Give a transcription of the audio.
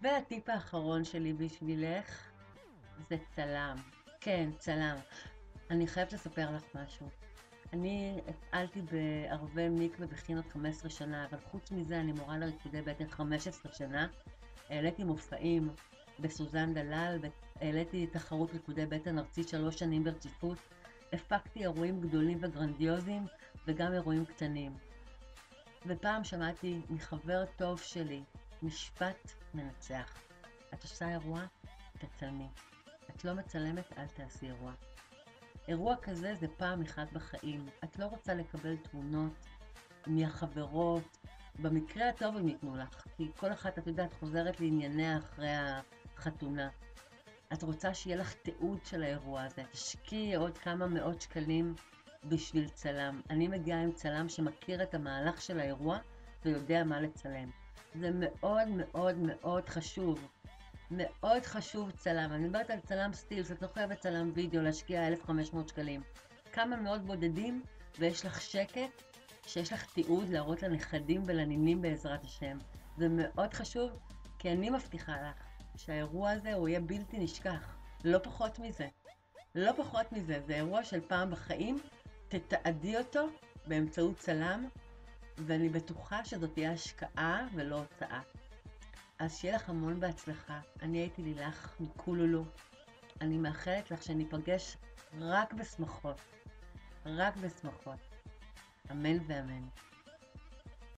והטיפ האחרון שלי בשבילך זה צלם. כן, צלם. אני חייבת לספר לך משהו. אני הפעלתי בערבי מקווה בחינות 15 שנה, אבל חוץ מזה אני מורה לריקודי בטן 15 שנה. העליתי מופעים בסוזן דלל, העליתי תחרות ריקודי בטן ארצית 3 שנים ברציפות. הפקתי אירועים גדולים וגרנדיוזיים וגם אירועים קטנים. ופעם שמעתי מחבר טוב שלי משפט מנצח: את עושה אירוע? תצלמי. את לא מצלמת? אל תעשי אירוע. אירוע כזה זה פעם אחת בחיים. את לא רוצה לקבל תמונות מהחברות. במקרה הטוב הם ייתנו לך, כי כל אחת, את יודעת, חוזרת לענייניה אחרי החתונה. את רוצה שיהיה לך תיעוד של האירוע הזה. תשקיעי עוד כמה מאות שקלים בשביל צלם. אני מגיעה עם צלם שמכיר את המהלך של האירוע ויודע מה לצלם. זה מאוד מאוד מאוד חשוב. מאוד חשוב צלם. אני מדברת על צלם סטילס, את לא חייבת צלם וידאו להשקיע 1,500 שקלים. כמה מאוד בודדים ויש לך שקט, שיש לך תיעוד להראות לנכדים ולנינים בעזרת השם. זה מאוד חשוב, כי אני מבטיחה לך שהאירוע הזה הוא יהיה בלתי נשכח. לא פחות מזה. לא פחות מזה. זה אירוע של פעם בחיים, תתעדי אותו באמצעות צלם, ואני בטוחה שזאת תהיה השקעה ולא הוצאה. אז שיהיה לך המון בהצלחה. אני הייתי לילך מקולולו. אני מאחלת לך שניפגש רק בשמחות. רק בשמחות. אמן ואמן.